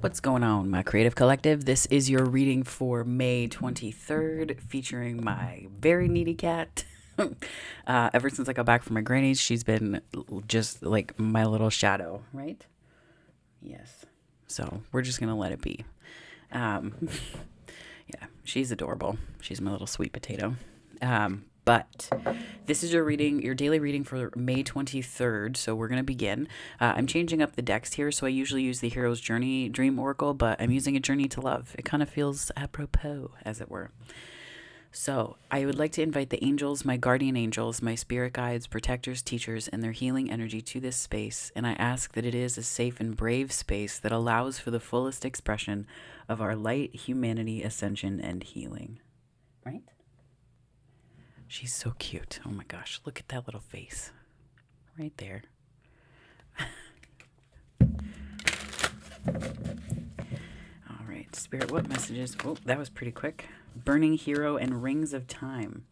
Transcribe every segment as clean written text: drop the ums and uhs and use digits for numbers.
What's going on, my creative collective? This is your reading for May 23rd, featuring my very needy cat. Ever since I got back from my granny's, she's been just like my little shadow, right? Yes. So we're just going to let it be. Um, yeah, she's adorable. She's my little sweet potato. But this is your daily reading for May 23rd. So we're going to begin. I'm changing up the decks here. So I usually use the Hero's Journey Dream Oracle, but I'm using a Journey to Love. It kind of feels apropos, as it were. So I would like to invite the angels, my guardian angels, my spirit guides, protectors, teachers, and their healing energy to this space. And I ask that it is a safe and brave space that allows for the fullest expression of our light, humanity, ascension, and healing. Right? She's so cute. Oh my gosh, look at that little face. Right there. All right, Spirit, what messages? Oh, that was pretty quick. Burning Hero and Rings of Time.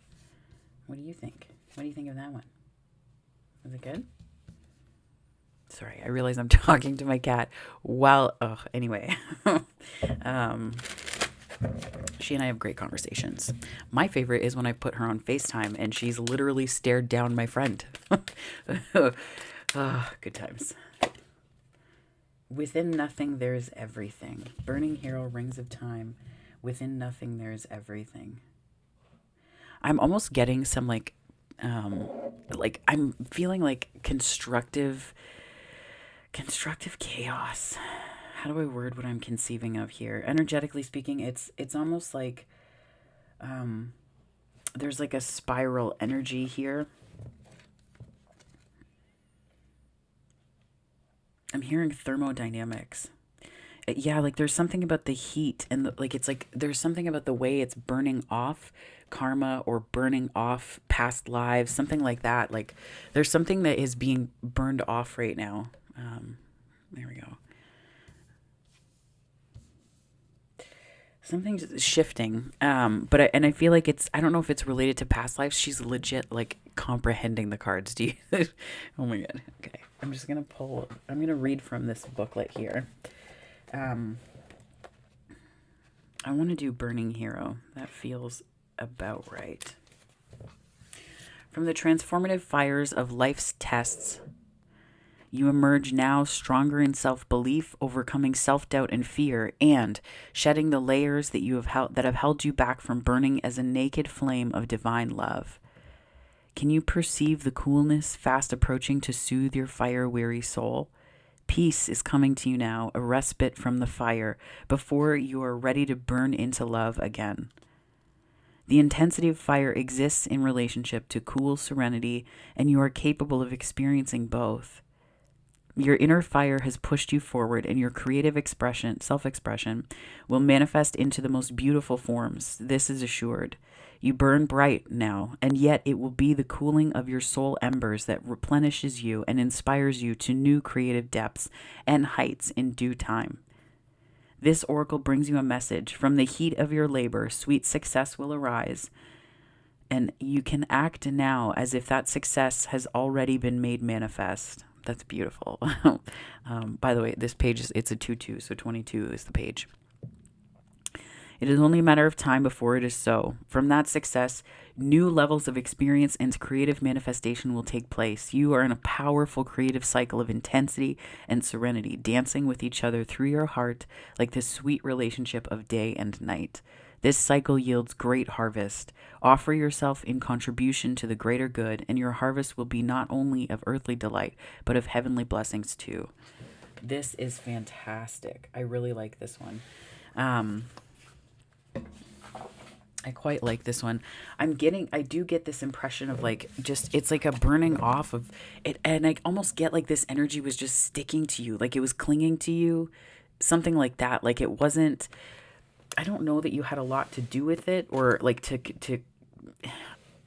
What do you think? What do you think of that one? Was it good? Sorry, I realize I'm talking to my cat anyway. She and I have great conversations. My favorite is when I put her on FaceTime and she's literally stared down my friend. Good times. Within nothing, there's everything. Burning Hero, Rings of Time. Within nothing, there's everything. I'm almost getting some I'm feeling like constructive chaos. How do I word what I'm conceiving of here? Energetically speaking, it's almost like there's like a spiral energy here. I'm hearing thermodynamics. Yeah, like there's something about the heat and it's like there's something about the way it's burning off karma or burning off past lives, something like that. Like there's something that is being burned off right now. There we go. Something's shifting, I feel like I don't know if it's related to past lives. She's legit like comprehending the cards. Do you? Oh my god. Okay, I'm gonna read from this booklet here. I want to do Burning Hero. That feels about right. From the transformative fires of life's tests, you emerge now stronger in self-belief, overcoming self-doubt and fear, and shedding the layers that have held you back from burning as a naked flame of divine love. Can you perceive the coolness fast approaching to soothe your fire-weary soul? Peace is coming to you now, a respite from the fire, before you are ready to burn into love again. The intensity of fire exists in relationship to cool serenity, and you are capable of experiencing both. Your inner fire has pushed you forward, and your creative self-expression, will manifest into the most beautiful forms. This is assured. You burn bright now, and yet it will be the cooling of your soul embers that replenishes you and inspires you to new creative depths and heights in due time. This oracle brings you a message. From the heat of your labor, sweet success will arise, and you can act now as if that success has already been made manifest. That's beautiful. By the way, this page it's a 2-2, so 22 is the page. It is only a matter of time before it is so. From that success, new levels of experience and creative manifestation will take place. You are in a powerful creative cycle of intensity and serenity, dancing with each other through your heart like the sweet relationship of day and night. This cycle yields great harvest. Offer yourself in contribution to the greater good, and your harvest will be not only of earthly delight, but of heavenly blessings too. This is fantastic. I really like this one. I quite like this one. I do get this impression of it's like a burning off of it. And I almost get like this energy was just sticking to you. Like it was clinging to you, something like that. Like it wasn't, I don't know that you had a lot to do with it or like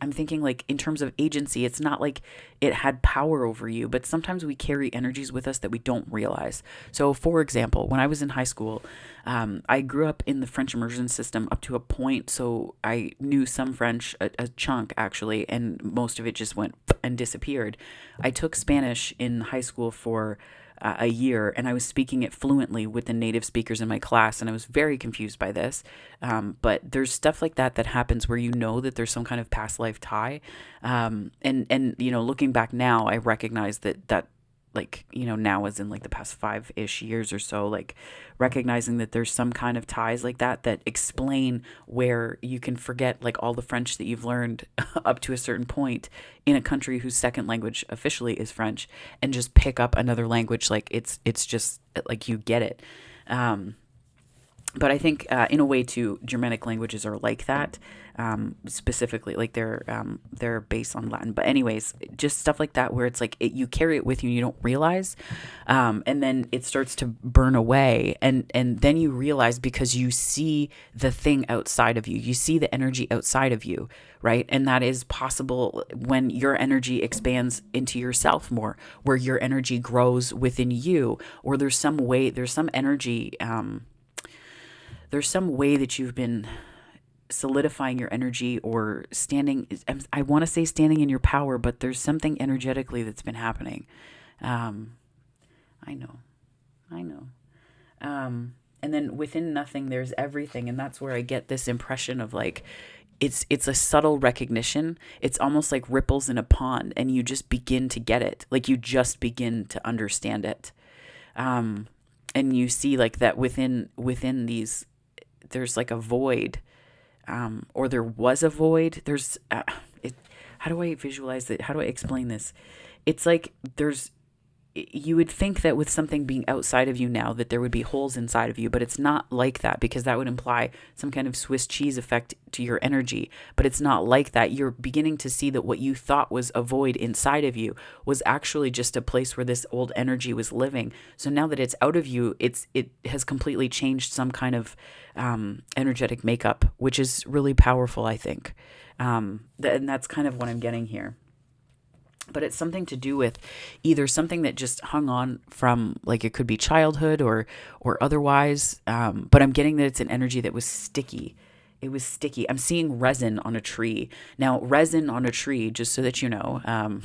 I'm thinking like in terms of agency, it's not like it had power over you, but sometimes we carry energies with us that we don't realize. So for example, when I was in high school, I grew up in the French immersion system up to a point. So I knew some French, a chunk actually, and most of it just went and disappeared. I took Spanish in high school for a year, and I was speaking it fluently with the native speakers in my class, and I was very confused by this. But there's stuff like that that happens where you know that there's some kind of past life tie. And looking back now, I recognize that like, now as in like the past 5-ish years or so, like recognizing that there's some kind of ties like that explain where you can forget like all the French that you've learned up to a certain point in a country whose second language officially is French, and just pick up another language. Like it's just like you get it. But I think in a way too, Germanic languages are like that. Specifically, like they're based on Latin. But anyways, just stuff like that where it's like you carry it with you and you don't realize, and then it starts to burn away, and then you realize because you see the thing outside of you, you see the energy outside of you, right? And that is possible when your energy expands into yourself more, where your energy grows within you, or there's some energy. There's some way that you've been solidifying your energy or I want to say standing in your power, but there's something energetically that's been happening. I know. And then within nothing, there's everything. And that's where I get this impression of like, it's a subtle recognition. It's almost like ripples in a pond, and you just begin to get it. Like you just begin to understand it. And you see like that within these, there's like a void, or there was a void. There's, how do I visualize it? How do I explain this? It's like you would think that with something being outside of you now, that there would be holes inside of you, but it's not like that, because that would imply some kind of Swiss cheese effect to your energy. But it's not like that. You're beginning to see that what you thought was a void inside of you was actually just a place where this old energy was living. So now that it's out of you, it has completely changed some kind of energetic makeup, which is really powerful, I think. And that's kind of what I'm getting here. But it's something to do with either something that just hung on from, like, it could be childhood or otherwise. But I'm getting that it's an energy that was sticky. It was sticky. I'm seeing resin on a tree. Now, resin on a tree, just so that you know,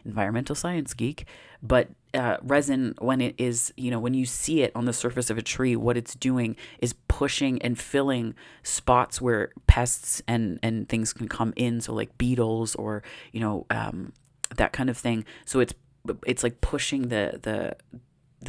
environmental science geek, but resin, when it is, when you see it on the surface of a tree, what it's doing is pushing and filling spots where pests and things can come in. So like beetles or, that kind of thing. So it's like pushing the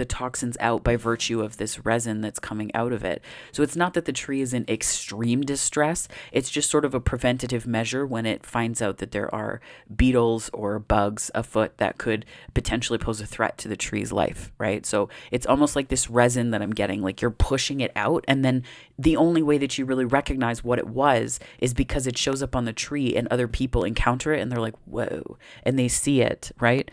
toxins out by virtue of this resin that's coming out of it. So it's not that the tree is in extreme distress. It's just sort of a preventative measure when it finds out that there are beetles or bugs afoot that could potentially pose a threat to the tree's life, right? So it's almost like this resin that I'm getting, like you're pushing it out, and then the only way that you really recognize what it was is because it shows up on the tree and other people encounter it and they're like, whoa, and they see it, right?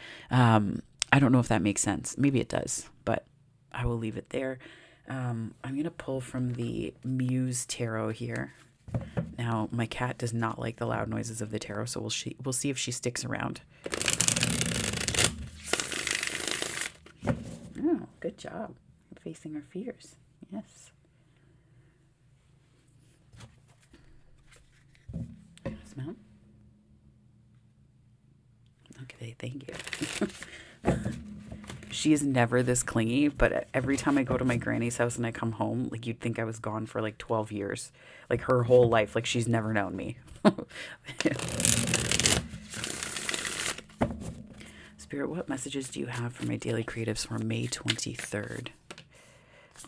I don't know if that makes sense. Maybe it does, but I will leave it there. I'm going to pull from the Muse Tarot here. Now, my cat does not like the loud noises of the tarot, so we'll see if she sticks around. Oh, good job. Facing her fears. Yes. Smell? Okay, thank you. She is never this clingy, but every time I go to my granny's house and I come home, like you'd think I was gone for like 12 years, like her whole life, like she's never known me. Spirit, what messages do you have for my daily creatives for May 23rd?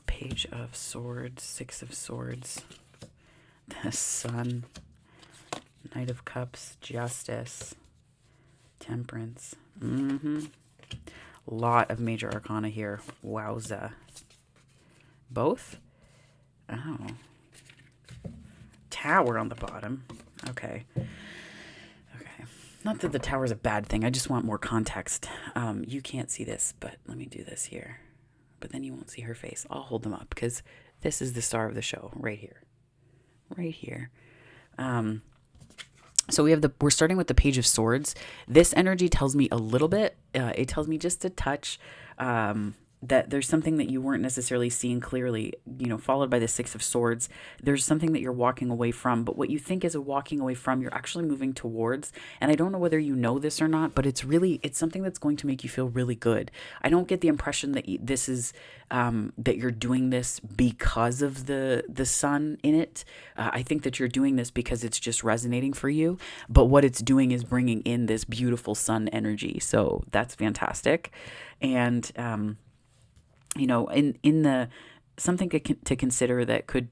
Page of Swords, Six of Swords, the Sun, Knight of Cups, Justice, Temperance. Lot of major arcana here. Wowza. Both? Oh. Tower on the bottom. Okay. Not that the tower is a bad thing. I just want more context. You can't see this, but let me do this here. But then you won't see her face. I'll hold them up because this is the star of the show right here. Right here. So we're starting with the Page of Swords. This energy tells me a little bit. It tells me just a touch that there's something that you weren't necessarily seeing clearly, followed by the Six of Swords. There's something that you're walking away from, but what you think is a walking away from, you're actually moving towards. And I don't know whether you know this or not, but it's something that's going to make you feel really good. I don't get the impression that this is, that you're doing this because of the sun in it. I think that you're doing this because it's just resonating for you. But what it's doing is bringing in this beautiful sun energy. So that's fantastic. And, in the something to consider that could,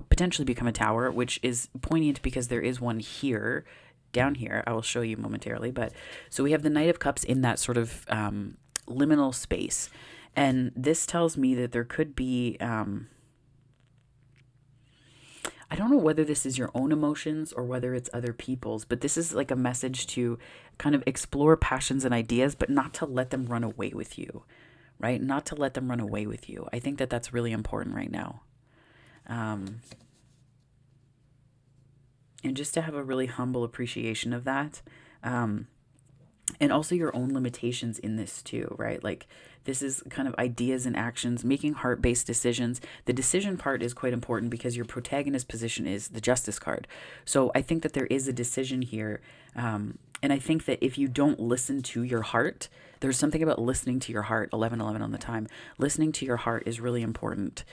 potentially become a tower, which is poignant because there is one here, down here. I will show you momentarily. But so we have the Knight of Cups in that sort of liminal space. And this tells me that there could be, I don't know whether this is your own emotions or whether it's other people's, but this is like a message to kind of explore passions and ideas, but not to let them run away with you. Right? Not to let them run away with you. I think that that's really important right now. And just to have a really humble appreciation of that. And also your own limitations in this too, right? Like this is kind of ideas and actions, making heart-based decisions. The decision part is quite important because your protagonist position is the Justice card. So I think that there is a decision here. And I think that if you don't listen to your heart, there's something about listening to your heart, 11:11 on the time. Listening to your heart is really important.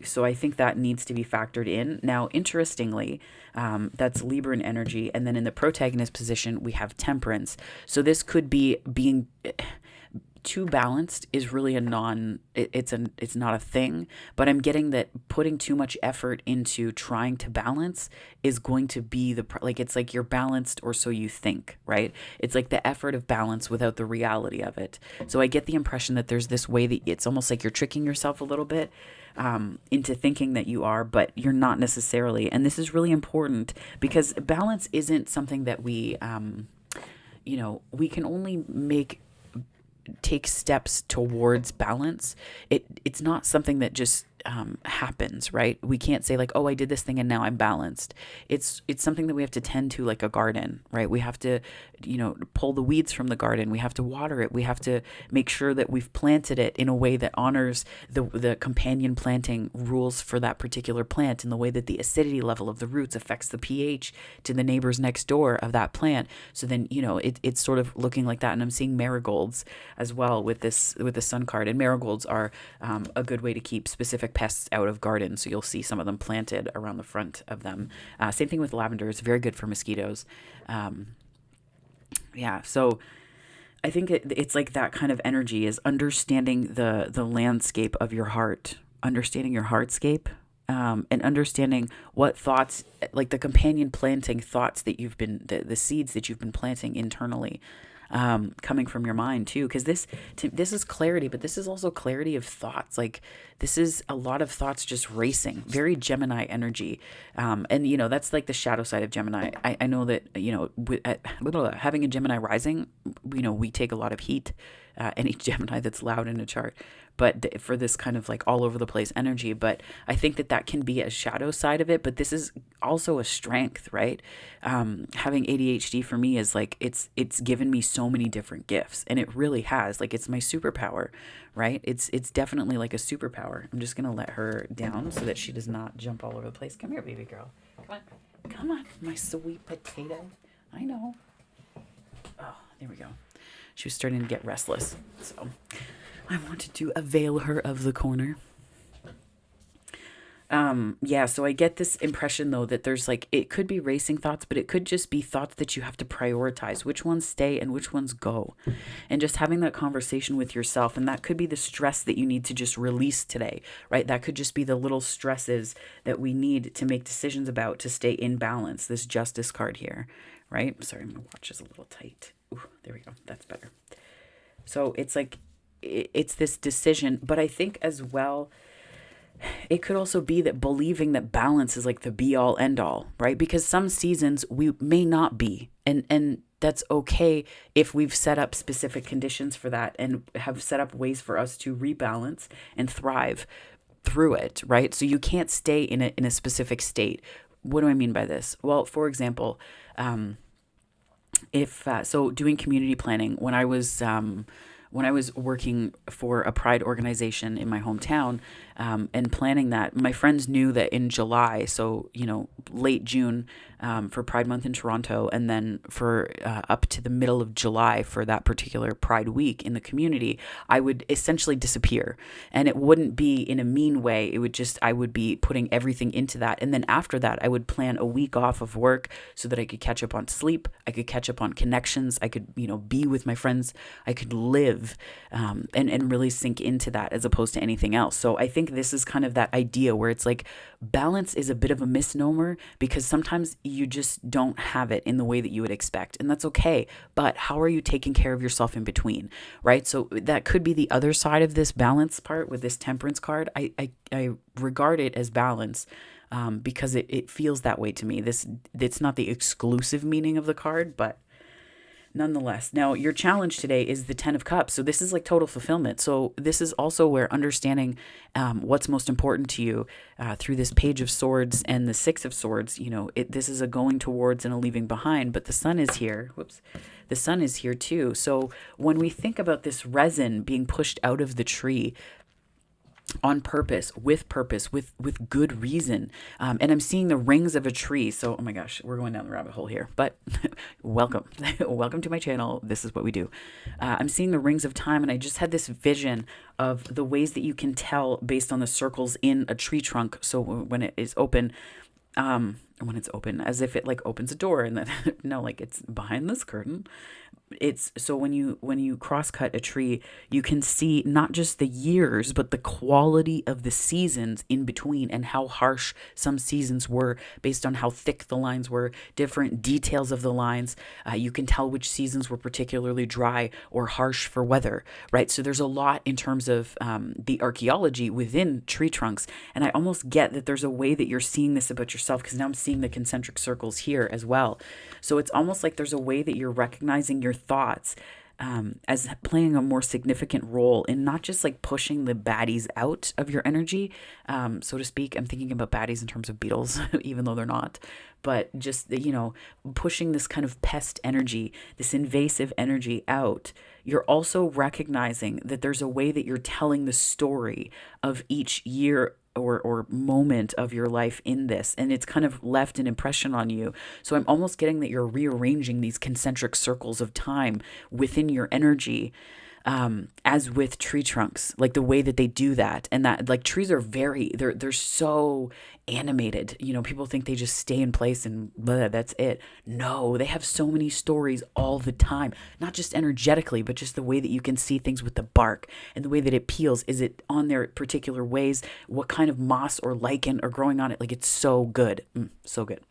So I think that needs to be factored in. Now, interestingly, that's Libran energy. And then in the protagonist position, we have Temperance. So this could be being too balanced is really it's not a thing, but I'm getting that putting too much effort into trying to balance is going to be it's like you're balanced or so you think, right? It's like the effort of balance without the reality of it. So I get the impression that there's this way that it's almost like you're tricking yourself a little bit into thinking that you are, but you're not necessarily. And this is really important because balance isn't something that we can only take steps towards balance. It's not something that just happens, right? We can't say like, oh, I did this thing and now I'm balanced. It's something that we have to tend to like a garden, right? We have to, pull the weeds from the garden. We have to water it. We have to make sure that we've planted it in a way that honors the companion planting rules for that particular plant, in the way that the acidity level of the roots affects the pH to the neighbors next door of that plant. So then, it's sort of looking like that. And I'm seeing marigolds as well with the sun card. And marigolds are a good way to keep specific pests out of gardens. So you'll see some of them planted around the front of them. Same thing with lavender. It's very good for mosquitoes. So I think it's like that kind of energy is understanding the landscape of your heart, understanding your heartscape, and understanding what thoughts, like the companion planting thoughts that you've been, the seeds that you've been planting internally, coming from your mind too. Because this is clarity, but this is also clarity of thoughts. Like this is a lot of thoughts just racing, very Gemini energy. And that's like the shadow side of Gemini. I know that, having a Gemini rising, we take a lot of heat, any Gemini that's loud in a chart, but for this kind of like all over the place energy. But I think that can be a shadow side of it, but this is also a strength, right? Having ADHD for me is like, it's given me so many different gifts, and it really has, like, it's my superpower, right? It's definitely like a superpower. I'm just going to let her down so that she does not jump all over the place. Come here, baby girl. Come on, my sweet potato. I know. Oh, there we go. She was starting to get restless, so I wanted to avail her of the corner. So I get this impression though that there's like, it could be racing thoughts, but it could just be thoughts that you have to prioritize, which ones stay and which ones go, and just having that conversation with yourself. And that could be the stress that you need to just release today, right? That could just be the little stresses that we need to make decisions about to stay in balance. This Justice card here, right? Sorry, my watch is a little tight. Ooh, there we go. That's better. So it's like, it's this decision, but I think as well, it could also be that believing that balance is like the be all end all, right? Because some seasons we may not be, and that's okay if we've set up specific conditions for that and have set up ways for us to rebalance and thrive through it, right? So you can't stay in a specific state. What do I mean by this? Well, for example, so doing community planning, when I was when I was working for a pride organization in my hometown, and planning that, my friends knew that in July, so, late June, for Pride Month in Toronto, and then for up to the middle of July for that particular Pride Week in the community, I would essentially disappear. And it wouldn't be in a mean way. It would just, I would be putting everything into that. And then after that, I would plan a week off of work so that I could catch up on sleep. I could catch up on connections. I could, be with my friends. I could live, and really sink into that as opposed to anything else. So I think this is kind of that idea where it's like balance is a bit of a misnomer, because sometimes you just don't have it in the way that you would expect. And that's okay. But how are you taking care of yourself in between, right? So that could be the other side of this balance part with this temperance card. I regard it as balance, because it feels that way to me. It's not the exclusive meaning of the card, but nonetheless. Now, your challenge today is the 10 of Cups. So this is like total fulfillment. So this is also where understanding what's most important to you through this Page of Swords and the Six of Swords, this is a going towards and a leaving behind, but the sun is here. Whoops. The sun is here too. So when we think about this resin being pushed out of the tree, on purpose, with good reason. And I'm seeing the rings of a tree. So, oh my gosh, we're going down the rabbit hole here, but welcome. Welcome to my channel. This is what we do. I'm seeing the rings of time, and I just had this vision of the ways that you can tell based on the circles in a tree trunk. So when it is open, when it's open, as if it like opens a door, and then no, like it's behind this curtain. It's so when you cross cut a tree, you can see not just the years, but the quality of the seasons in between, and how harsh some seasons were based on how thick the lines were, different details of the lines. You can tell which seasons were particularly dry or harsh for weather, right? So there's a lot in terms of the archaeology within tree trunks. And I almost get that there's a way that you're seeing this about yourself, because now I'm seeing the concentric circles here as well. So it's almost like there's a way that you're recognizing your thoughts as playing a more significant role in not just like pushing the baddies out of your energy, so to speak. I'm thinking about baddies in terms of beetles, even though they're not, but just, pushing this kind of pest energy, this invasive energy out. You're also recognizing that there's a way that you're telling the story of each year or moment of your life in this, and it's kind of left an impression on you. So I'm almost getting that you're rearranging these concentric circles of time within your energy, as with tree trunks, like the way that they do that. And that, like, trees are they're so animated. People think they just stay in place and blah, that's it. No, they have so many stories all the time, not just energetically, but just the way that you can see things with the bark and the way that it peels. Is it on their particular ways? What kind of moss or lichen are growing on it? Like, it's so good. So good.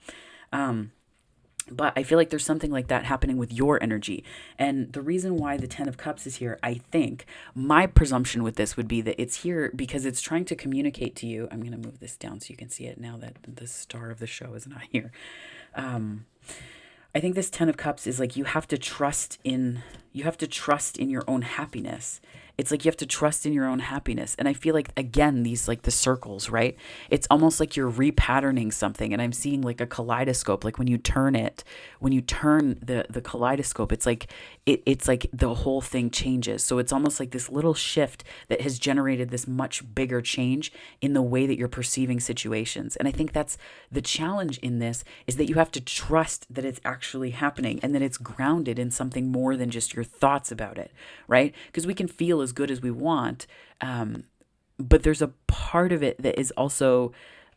But I feel like there's something like that happening with your energy. And the reason why the 10 of Cups is here, I think, my presumption with this would be that it's here because it's trying to communicate to you. I'm going to move this down so you can see it now that the star of the show is not here. I think this 10 of Cups is like you have to trust in your own happiness. It's like you have to trust in your own happiness. And I feel like, again, these like the circles, right? It's almost like you're repatterning something. And I'm seeing like a kaleidoscope, like when you turn the kaleidoscope, it's like the whole thing changes. So it's almost like this little shift that has generated this much bigger change in the way that you're perceiving situations. And I think that's the challenge in this, is that you have to trust that it's actually happening and that it's grounded in something more than just your thoughts about it, right? Because we can feel as good as we want, but there's a part of it that is also,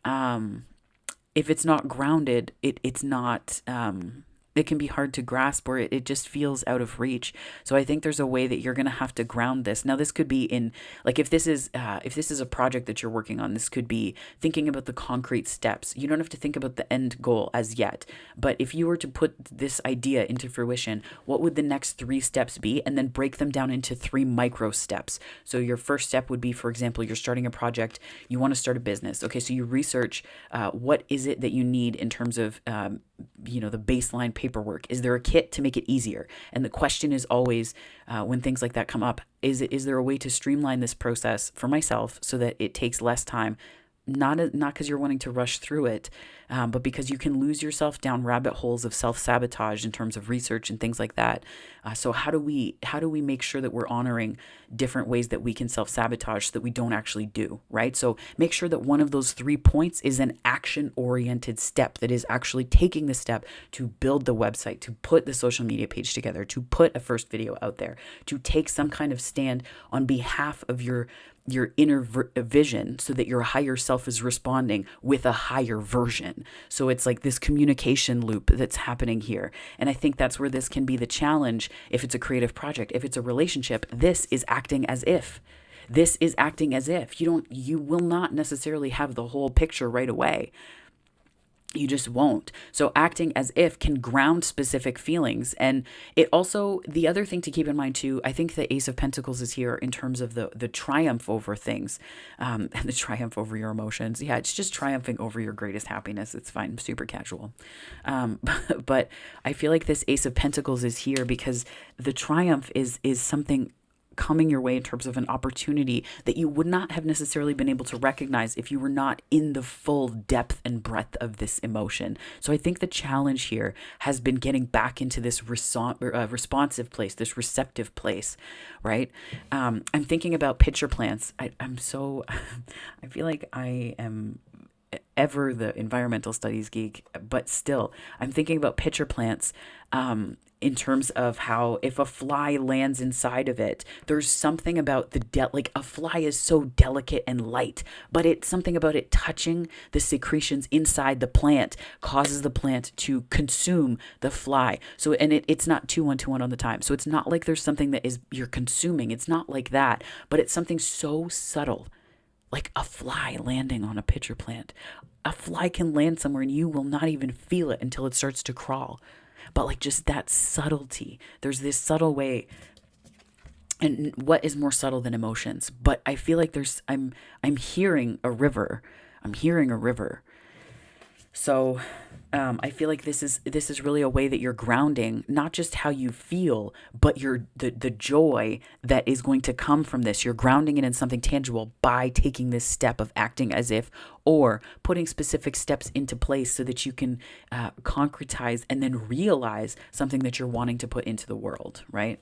if it's not grounded, it's not, it can be hard to grasp, or it just feels out of reach. So I think there's a way that you're going to have to ground this. Now, this could be in, like, if this is a project that you're working on, this could be thinking about the concrete steps. You don't have to think about the end goal as yet, but if you were to put this idea into fruition, what would the next 3 steps be? And then break them down into 3 micro steps. So your first step would be, for example, you're starting a project, you want to start a business. Okay, so you research what is it that you need in terms of the baseline paperwork. Is there a kit to make it easier? And the question is always, when things like that come up, is there a way to streamline this process for myself so that it takes less time not because you're wanting to rush through it, but because you can lose yourself down rabbit holes of self-sabotage in terms of research and things like that. So how do we make sure that we're honoring different ways that we can self-sabotage so that we don't actually do, right? So make sure that one of those 3 points is an action-oriented step that is actually taking the step to build the website, to put the social media page together, to put a first video out there, to take some kind of stand on behalf of your inner vision so that your higher self is responding with a higher version. So it's like this communication loop that's happening here. And I think that's where this can be the challenge. If it's a creative project, if it's a relationship, this is acting as if. This is acting as if. You will not necessarily have the whole picture right away. You just won't. So acting as if can ground specific feelings. And it also, the other thing to keep in mind too, I think the Ace of Pentacles is here in terms of the triumph over things, and the triumph over your emotions. Yeah, it's just triumphing over your greatest happiness. It's fine, super casual. But I feel like this Ace of Pentacles is here because the triumph is something coming your way in terms of an opportunity that you would not have necessarily been able to recognize if you were not in the full depth and breadth of this emotion. So I think the challenge here has been getting back into this responsive place, this receptive place, right? I'm thinking about pitcher plants. I'm so, I feel like I am ever the environmental studies geek, but still, I'm thinking about pitcher plants in terms of how if a fly lands inside of it, there's something about like a fly is so delicate and light, but it's something about it touching the secretions inside the plant causes the plant to consume the fly. So, and it's not 2-1-2-1 on the time. So it's not like there's something that is you're consuming. It's not like that, but it's something so subtle. Like a fly landing on a pitcher plant. A fly can land somewhere and you will not even feel it until it starts to crawl. But like just that subtlety. There's this subtle way. And what is more subtle than emotions? But I feel like I'm hearing a river. I'm hearing a river. So I feel like this is really a way that you're grounding not just how you feel, but the joy that is going to come from this. You're grounding it in something tangible by taking this step of acting as if, or putting specific steps into place so that you can concretize and then realize something that you're wanting to put into the world, right?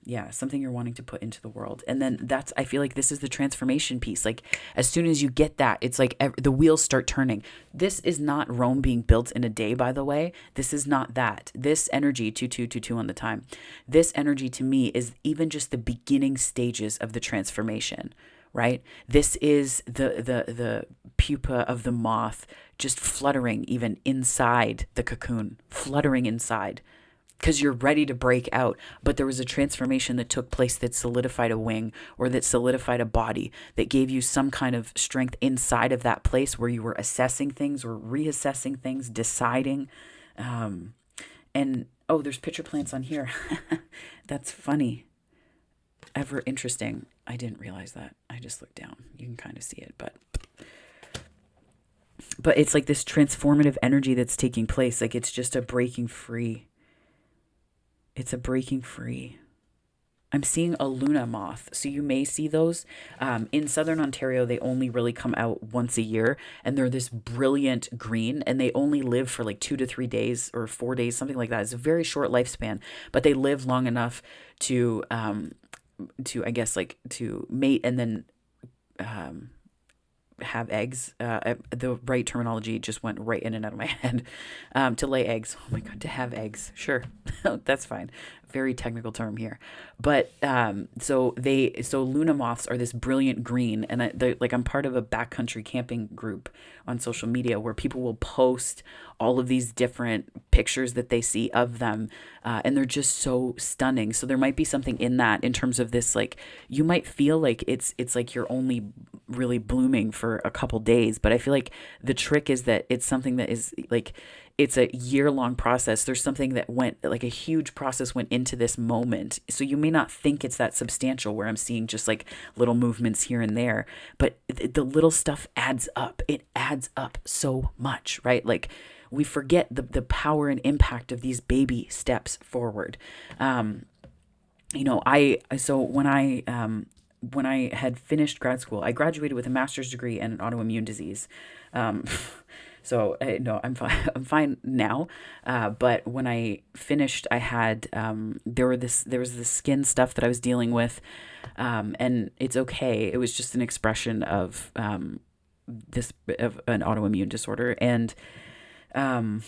Yeah, something you're wanting to put into the world. And then I feel like this is the transformation piece. Like as soon as you get that, it's like the wheels start turning. This is not Rome being built in a day, by the way. This is not that. This energy, 2222 on the time, this energy to me is even just the beginning stages of the transformation, right? This is the pupa of the moth just fluttering even inside the cocoon, fluttering inside. Because you're ready to break out, but there was a transformation that took place that solidified a wing or that solidified a body that gave you some kind of strength inside of that place where you were assessing things or reassessing things, deciding. And oh, there's pitcher plants on here. That's funny. Ever interesting. I didn't realize that. I just looked down. You can kind of see it, but it's like this transformative energy that's taking place. Like it's just a breaking free. It's a breaking free. I'm seeing a Luna moth. So you may see those. In Southern Ontario, they only really come out once a year. And they're this brilliant green. And they only live for like 2 to 3 days or 4 days, something like that. It's a very short lifespan. But they live long enough to I guess, like to mate and then have eggs. The right terminology just went right in and out of my head. To lay eggs. Oh my God, to have eggs. Sure. That's fine. Very technical term here. But so Luna moths are this brilliant green, and I'm part of a backcountry camping group on social media where people will post all of these different pictures that they see of them, and they're just so stunning. So there might be something in that in terms of this, like you might feel like it's like you're only really blooming for a couple days, but I feel like the trick is that it's something that is like it's a year-long process. There's something that went, like a huge process went into this moment. So you may not think it's that substantial where I'm seeing just like little movements here and there, but the little stuff adds up. It adds up so much, right? Like we forget the power and impact of these baby steps forward. So when I when I had finished grad school, I graduated with a master's degree in an autoimmune disease. Um, so no, I'm fine. I'm fine now. But when I finished, I had there was this skin stuff that I was dealing with, and it's okay. It was just an expression of this of an autoimmune disorder, and um,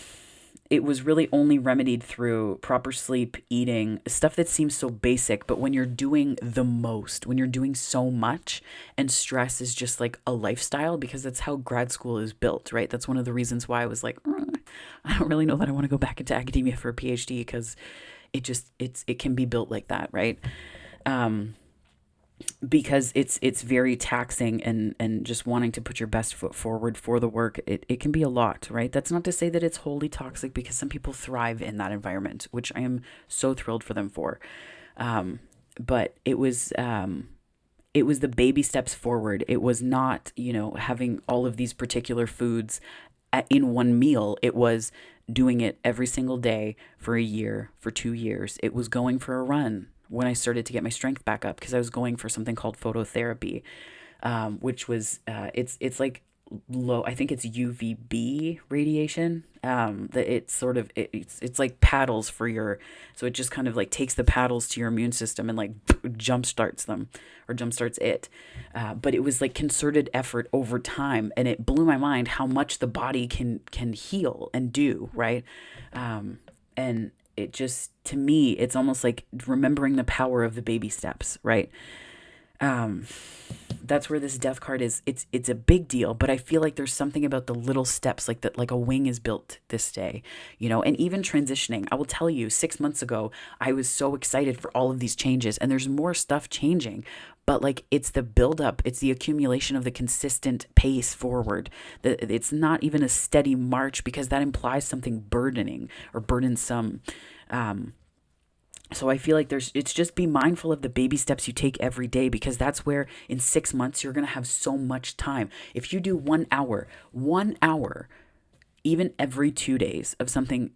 it was really only remedied through proper sleep, eating, stuff that seems so basic. But when you're doing the most, when you're doing so much, and stress is just like a lifestyle, because that's how grad school is built, right? That's one of the reasons why I was like, I don't really know that I want to go back into academia for a PhD, because it can be built like that, right? Um, because it's very taxing, and just wanting to put your best foot forward for the work, it can be a lot, right? That's not to say that it's wholly toxic, because some people thrive in that environment, which I am so thrilled for them for. But it was the baby steps forward. It was not, having all of these particular foods in one meal. It was doing it every single day for a year, for 2 years. It was going for a run when I started to get my strength back up, because I was going for something called phototherapy, which was it's like low. I think it's UVB radiation. That it's sort of it's like paddles for your. So it just kind of like takes the paddles to your immune system and like jump starts them, or jump starts it. But it was like concerted effort over time, and it blew my mind how much the body can heal and do, right. And it just, to me, it's almost like remembering the power of the baby steps, right? That's where this death card is. It's a big deal, but I feel like there's something about the little steps, like that, like a wing is built this day, and even transitioning. I will tell you, 6 months ago, I was so excited for all of these changes, and there's more stuff changing, but like it's the buildup, it's the accumulation of the consistent pace forward. It's not even a steady march, because that implies something burdening or burdensome. So I feel like it's just be mindful of the baby steps you take every day, because that's where in 6 months you're going to have so much time. If you do 1 hour, even every 2 days of something,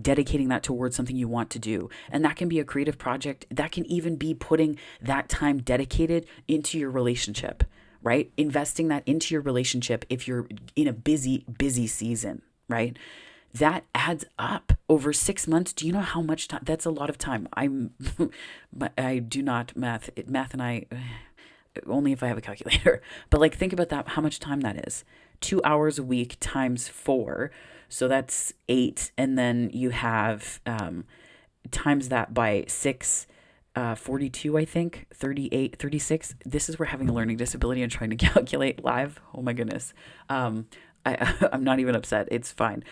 dedicating that towards something you want to do. And that can be a creative project. That can even be putting that time dedicated into your relationship, right? Investing that into your relationship if you're in a busy, busy season, right? That adds up over 6 months. Do you know how much time? That's a lot of time. I do not math, and I, only if I have a calculator, but like, think about that, how much time that is. 2 hours a week times 4. So that's 8. And then you have, times that by 6, 42, I think, 38, 36. This is where having a learning disability and trying to calculate live. Oh my goodness. I'm not even upset. It's fine.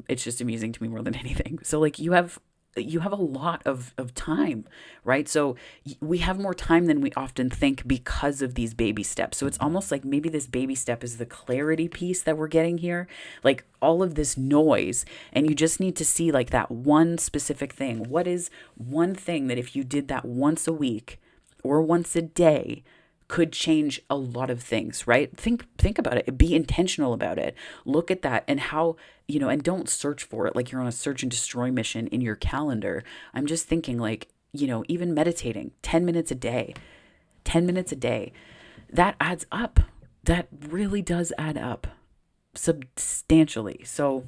It's just amusing to me more than anything. So like you have a lot of time, right? So we have more time than we often think because of these baby steps. So it's almost like maybe this baby step is the clarity piece that we're getting here, like all of this noise. And you just need to see like that one specific thing. What is one thing that if you did that once a week or once a day could change a lot of things, right? Think about it. Be intentional about it. Look at that, and how, and don't search for it like you're on a search and destroy mission in your calendar. I'm just thinking like, even meditating 10 minutes a day, 10 minutes a day, that adds up. That really does add up substantially. So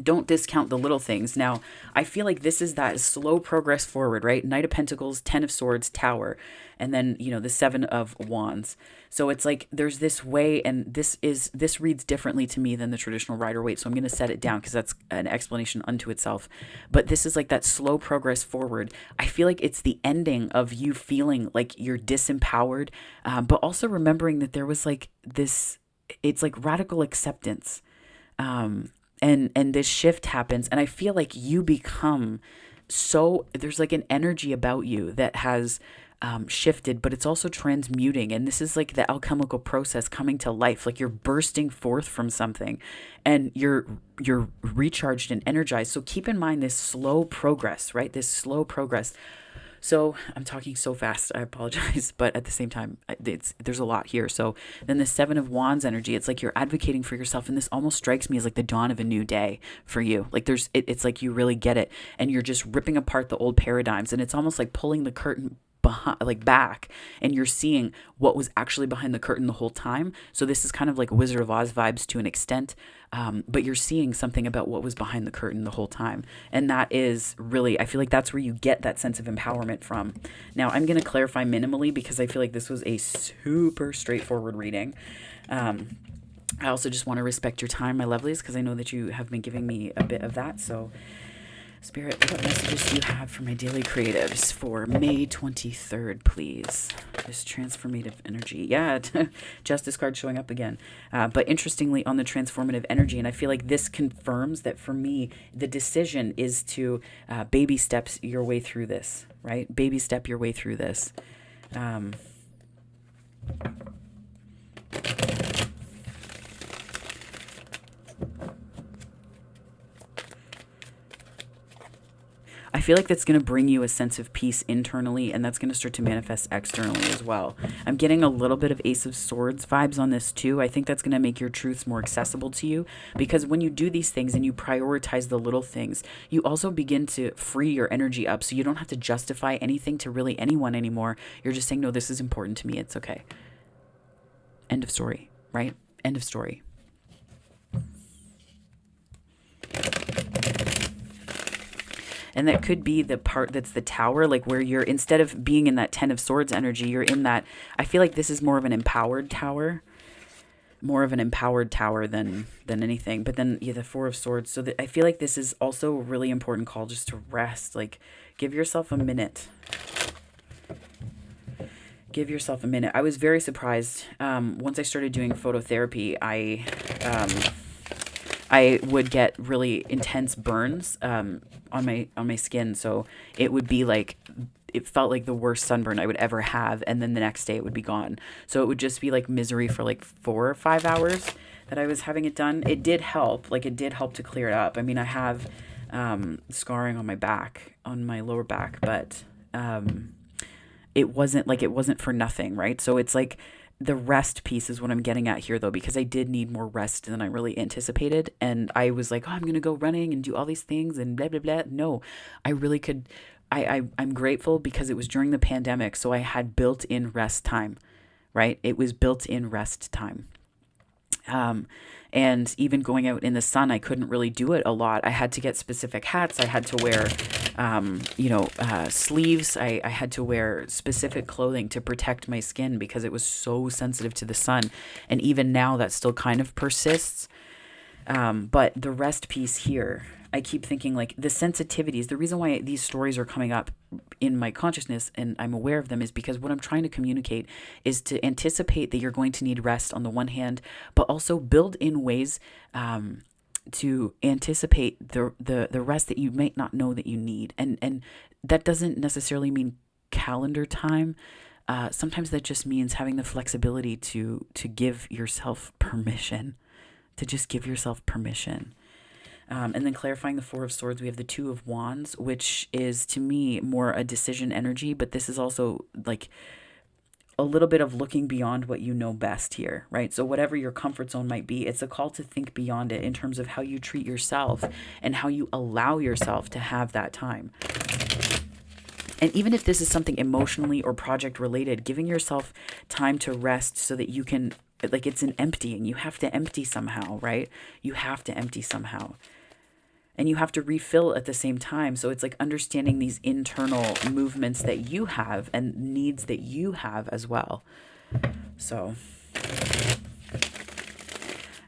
don't discount the little things. Now, I feel like this is that slow progress forward, right? Knight of Pentacles, 10 of Swords, Tower, and then, the 7 of Wands. So it's like there's this way, and this reads differently to me than the traditional Rider-Waite. So I'm going to set it down because that's an explanation unto itself. But this is like that slow progress forward. I feel like it's the ending of you feeling like you're disempowered, but also remembering that there was like this, it's like radical acceptance. And this shift happens, and I feel like you become there's like an energy about you that has shifted, but it's also transmuting. And this is like the alchemical process coming to life. Like you're bursting forth from something, and you're recharged and energized. So keep in mind this slow progress, right? This slow progress. So I'm talking so fast, I apologize, but at the same time, there's a lot here. So then the 7 of Wands energy, it's like you're advocating for yourself, and this almost strikes me as like the dawn of a new day for you. Like it's like you really get it, and you're just ripping apart the old paradigms, and it's almost like pulling the curtain behind, like back, and you're seeing what was actually behind the curtain the whole time. So this is kind of like Wizard of Oz vibes to an extent, but you're seeing something about what was behind the curtain the whole time. And that is really, I feel like that's where you get that sense of empowerment from. Now, I'm going to clarify minimally because I feel like this was a super straightforward reading. I also just want to respect your time, my lovelies, because I know that you have been giving me a bit of that. So, Spirit, what messages do you have for my daily creatives for May 23rd, please? This transformative energy. Yeah, Justice card showing up again. But interestingly, on the transformative energy, and I feel like this confirms that for me, the decision is to baby steps your way through this, right? Baby step your way through this. I feel like that's going to bring you a sense of peace internally, and that's going to start to manifest externally as well. I'm getting a little bit of Ace of Swords vibes on this too. I think that's going to make your truths more accessible to you, because when you do these things and you prioritize the little things, you also begin to free your energy up, so you don't have to justify anything to really anyone anymore. You're just saying, no, this is important to me. It's okay. End of story, right? End of story. And that could be the part that's the Tower, like where you're, instead of being in that 10 of Swords energy, you're in that, I feel like this is more of an empowered tower. More of an empowered tower than anything. But then, yeah, the 4 of Swords. So I feel like this is also a really important call just to rest. Like, give yourself a minute. Give yourself a minute. I was very surprised. Once I started doing phototherapy, I would get really intense burns on my skin. So it would be like, it felt like the worst sunburn I would ever have. And then the next day it would be gone. So it would just be like misery for like 4 or 5 hours that I was having it done. It did help. Like, it did help to clear it up. I mean, I have scarring on my back, on my lower back, but it wasn't for nothing, right? So it's like, the rest piece is what I'm getting at here, though, because I did need more rest than I really anticipated. And I was like, oh, I'm going to go running and do all these things and blah, blah, blah. No, I really could. I'm grateful because it was during the pandemic. So I had built-in rest time, right? It was built-in rest time. And even going out in the sun, I couldn't really do it a lot. I had to get specific hats. I had to wear, sleeves. I had to wear specific clothing to protect my skin because it was so sensitive to the sun. And even now that still kind of persists. But the rest piece here, I keep thinking like the sensitivities, the reason why these stories are coming up in my consciousness and I'm aware of them is because what I'm trying to communicate is to anticipate that you're going to need rest on the one hand, but also build in ways to anticipate the rest that you might not know that you need. And that doesn't necessarily mean calendar time. Sometimes that just means having the flexibility to give yourself permission, to just give yourself permission. And then clarifying the 4 of Swords, we have the 2 of Wands, which is to me more a decision energy, but this is also like a little bit of looking beyond what you know best here, right? So whatever your comfort zone might be, it's a call to think beyond it in terms of how you treat yourself and how you allow yourself to have that time. And even if this is something emotionally or project related, giving yourself time to rest so that you can, like, it's an emptying. You have to empty somehow, right? You have to empty somehow. And you have to refill at the same time. So it's like understanding these internal movements that you have and needs that you have as well. So,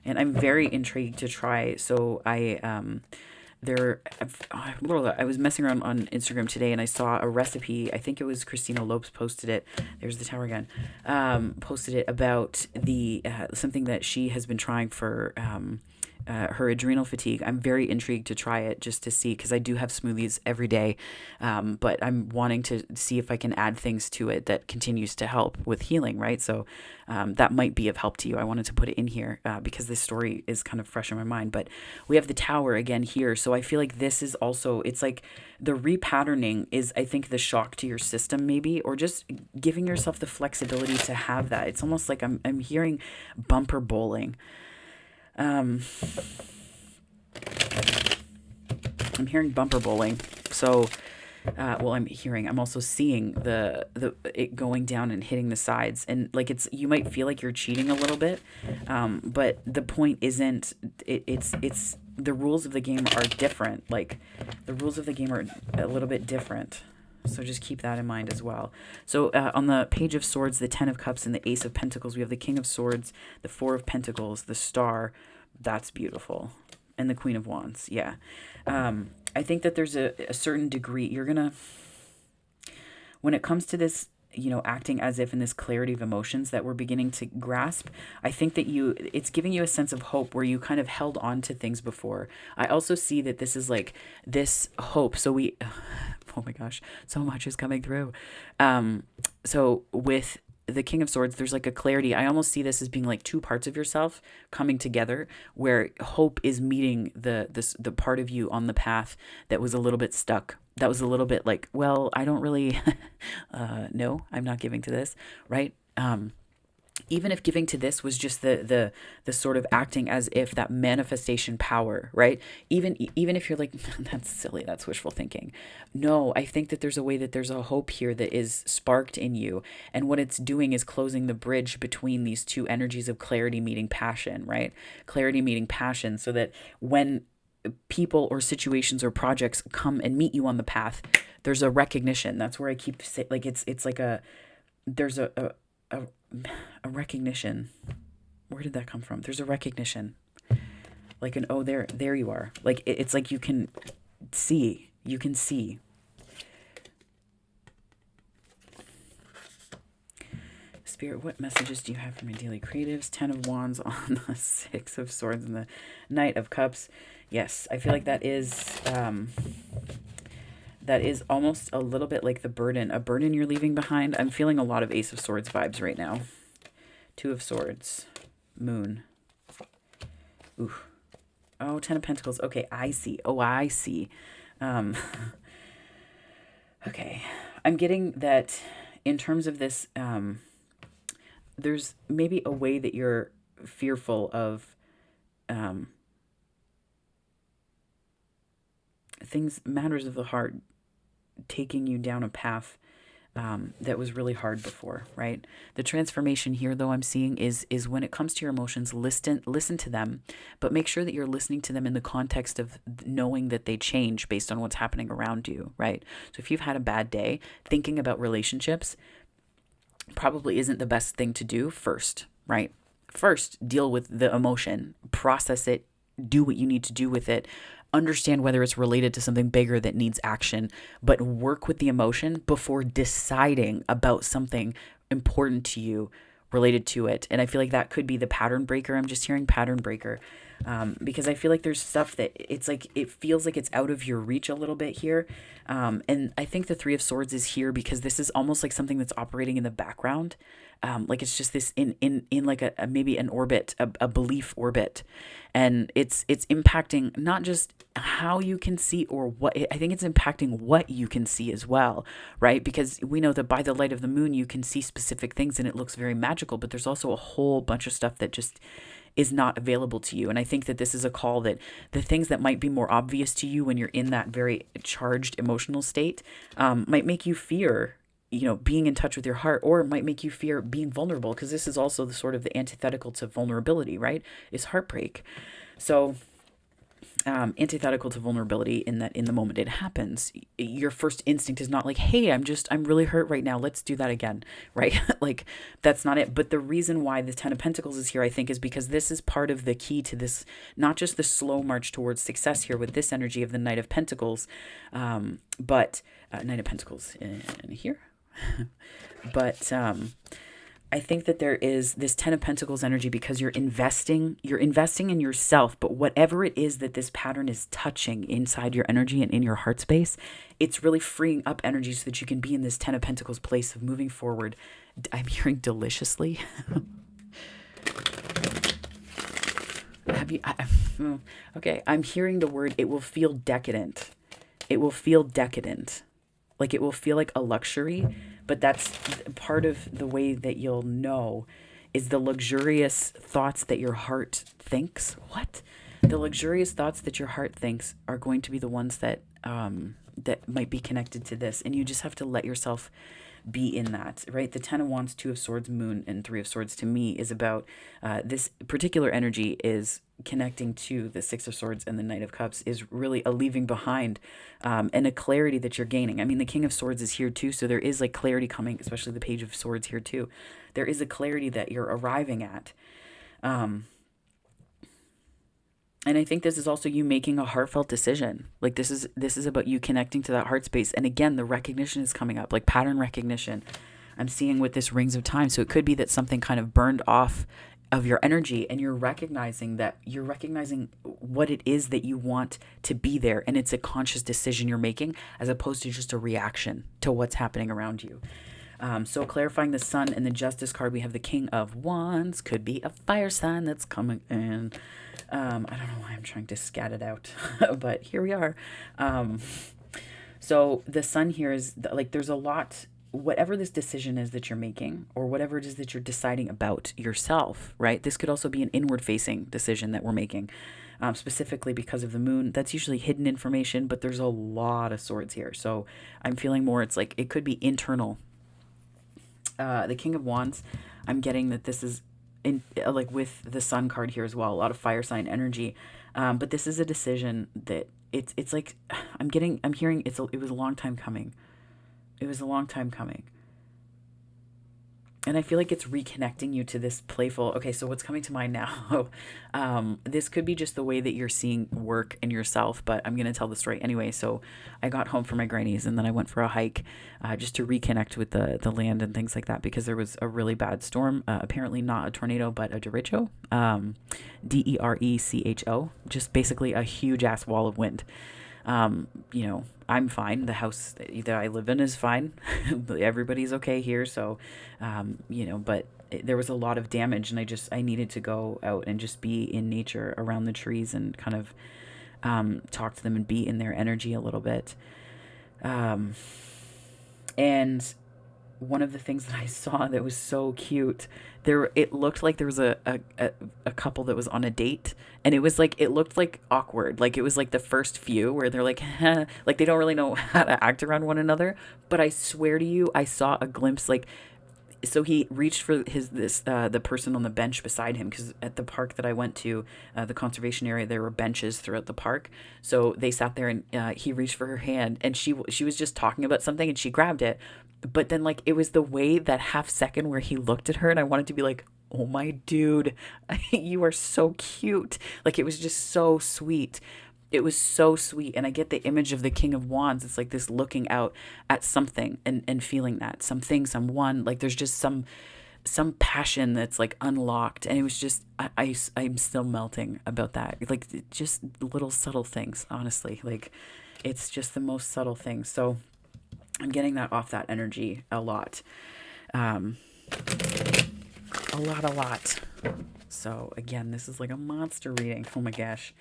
and I'm very intrigued to try. So I was messing around on Instagram today and I saw a recipe. I think it was Christina Lopes posted it. There's the tower again. Posted it about the something that she has been trying for her adrenal fatigue. I'm very intrigued to try it just to see, because I do have smoothies every day, but I'm wanting to see if I can add things to it that continues to help with healing, right? So that might be of help to you. I wanted to put it in here because this story is kind of fresh in my mind. But we have the tower again here. So I feel like this is also, it's like the repatterning is, I think, the shock to your system maybe, or just giving yourself the flexibility to have that. It's almost like I'm hearing bumper bowling. I'm hearing bumper bowling. So I'm also seeing it going down and hitting the sides, and like you might feel like you're cheating a little bit, but the point isn't. It's the rules of the game are different. Like the rules of the game are a little bit different. So just keep that in mind as well. So on the Page of Swords, the Ten of Cups, and the Ace of Pentacles, we have the King of Swords, the Four of Pentacles, the Star. That's beautiful. And the Queen of Wands. Yeah. I think that there's a certain degree you're going to, when it comes to this, acting as if in this clarity of emotions that we're beginning to grasp, I think that it's giving you a sense of hope where you kind of held on to things before. I also see that this is like this hope. So oh my gosh, so much is coming through. So with the King of Swords, there's like a clarity. I almost see this as being like two parts of yourself coming together, where hope is meeting the part of you on the path that was a little bit stuck. That was a little bit like, well, I don't really, no, I'm not giving to this, right? Even if giving to this was just the sort of acting as if that manifestation power, right? Even if you're like, that's silly, that's wishful thinking. No, I think that there's a way that there's a hope here that is sparked in you. And what it's doing is closing the bridge between these two energies of clarity meeting passion, right? Clarity meeting passion, so that when people or situations or projects come and meet you on the path, there's a recognition. That's where I keep saying, like, it's like there's a recognition. Where did that come from? There's a recognition, like an, oh, there you are. Like it's like you can see. Spirit, what messages do you have for my daily creatives? 10 of Wands on the 6 of Swords and the Knight of Cups. Yes, I feel like that is almost a little bit like a burden you're leaving behind. I'm feeling a lot of Ace of Swords vibes right now. 2 of Swords, Moon. Ooh. Oh, 10 of Pentacles. Okay, I see. Okay. I'm getting that in terms of this, there's maybe a way that you're fearful of matters of the heart taking you down a path that was really hard before, right? The transformation here, though, I'm seeing is when it comes to your emotions, listen to them, but make sure that you're listening to them in the context of knowing that they change based on what's happening around you, right? So if you've had a bad day, thinking about relationships probably isn't the best thing to do first, right? First, deal with the emotion, process it, do what you need to do with it, understand whether it's related to something bigger that needs action, but work with the emotion before deciding about something important to you related to it. And I feel like that could be the pattern breaker. I'm just hearing pattern breaker because I feel like there's stuff that it's like, it feels like it's out of your reach a little bit here. And I think the 3 of Swords is here because this is almost like something that's operating in the background. Like it's just this in like a maybe an orbit, a belief orbit. And it's impacting not just how you can see or what, I think it's impacting what you can see as well, right? Because we know that by the light of the moon, you can see specific things and it looks very magical, but there's also a whole bunch of stuff that just is not available to you. And I think that this is a call that the things that might be more obvious to you when you're in that very charged emotional state might make you fear, being in touch with your heart, or it might make you fear being vulnerable, because this is also the sort of the antithetical to vulnerability, right? Is heartbreak. So antithetical to vulnerability in that in the moment it happens, your first instinct is not like, hey, I'm really hurt right now, let's do that again, right? Like that's not it. But the reason why the 10 of Pentacles is here, I think, is because this is part of the key to this, not just the slow march towards success here with this energy of the Knight of Pentacles, but Knight of Pentacles in here. But I think that there is this 10 of Pentacles energy because you're investing in yourself, but whatever it is that this pattern is touching inside your energy and in your heart space, it's really freeing up energy so that you can be in this 10 of Pentacles place of moving forward. I'm hearing deliciously. Okay, I'm hearing the word, it will feel decadent. It will feel decadent. Like it will feel like a luxury, but that's part of the way that you'll know is the luxurious thoughts that your heart thinks. What? The luxurious thoughts that your heart thinks are going to be the ones that that might be connected to this. And you just have to let yourself be in that, right? The 10 of Wands, 2 of Swords, Moon, and 3 of Swords to me is about this particular energy is connecting to the 6 of Swords and the Knight of Cups is really a leaving behind and a clarity that you're gaining. I mean, the King of Swords is here too, so there is like clarity coming, especially the Page of Swords here too. There is a clarity that you're arriving at. And I think this is also you making a heartfelt decision. Like this is about you connecting to that heart space. And again, the recognition is coming up, like pattern recognition. I'm seeing with this Rings of Time. So it could be that something kind of burned off of your energy and you're recognizing what it is that you want to be there. And it's a conscious decision you're making as opposed to just a reaction to what's happening around you. So clarifying the Sun and the Justice card, we have the King of Wands. Could be a fire sign that's coming in. I don't know why I'm trying to scat it out, but here we are. So the Sun here is like there's a lot, whatever this decision is that you're making or whatever it is that you're deciding about yourself, right? This could also be an inward facing decision that we're making. Specifically because of the Moon. That's usually hidden information, but there's a lot of swords here. So I'm feeling more, it's like it could be internal. The King of Wands, I'm getting that this is in like with the Sun card here as well, a lot of fire sign energy. But this is a decision that it's like I'm hearing it was a long time coming. It was a long time coming. And I feel like it's reconnecting you to this playful, okay, so what's coming to mind now? This could be just the way that you're seeing work and yourself, but I'm going to tell the story anyway. So I got home from my granny's and then I went for a hike just to reconnect with the land and things like that because there was a really bad storm. Apparently not a tornado, but a derecho, Derecho, just basically a huge ass wall of wind. I'm fine. The house that I live in is fine. Everybody's okay here. So, but there was a lot of damage and I needed to go out and just be in nature around the trees and kind of, talk to them and be in their energy a little bit. And one of the things that I saw that was so cute, it looked like there was a couple that was on a date, and it looked like awkward, like it was like the first few where they're like like they don't really know how to act around one another. But I swear to you, I saw a glimpse, like, so he reached for the person on the bench beside him, because at the park that I went to, the conservation area, there were benches throughout the park. So they sat there and he reached for her hand, and she was just talking about something, and she grabbed it. But then, like, it was the way that half second where he looked at her, and I wanted to be like, oh my dude, you are so cute. Like, it was just so sweet. It was so sweet. And I get the image of the King of Wands. It's like this looking out at something and feeling that something, someone, like there's just some passion that's like unlocked. And it was just, I'm still melting about that. Like, just little subtle things, honestly. Like, it's just the most subtle things. So I'm getting that off that energy a lot. A lot. So again, this is like a monster reading. Oh my gosh.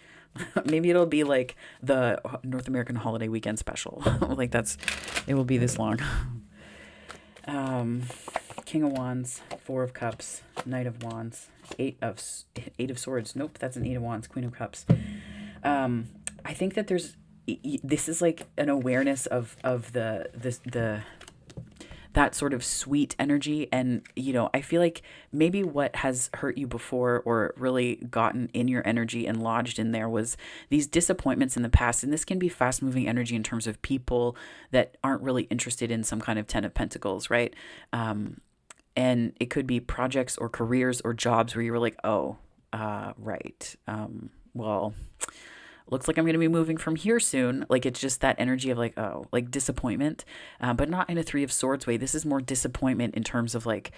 Maybe it'll be like the North American holiday weekend special. Like it will be this long. King of Wands, 4 of Cups, Knight of Wands, 8 of Swords. Nope, that's an 8 of Wands, Queen of Cups. I think that this is like an awareness of that sort of sweet energy. And, I feel like maybe what has hurt you before or really gotten in your energy and lodged in there was these disappointments in the past. And this can be fast moving energy in terms of people that aren't really interested in some kind of 10 of Pentacles, right? And it could be projects or careers or jobs where you were like, oh, right. Well, looks like I'm going to be moving from here soon. Like, it's just that energy of like, oh, like disappointment, but not in a 3 of Swords way. This is more disappointment in terms of like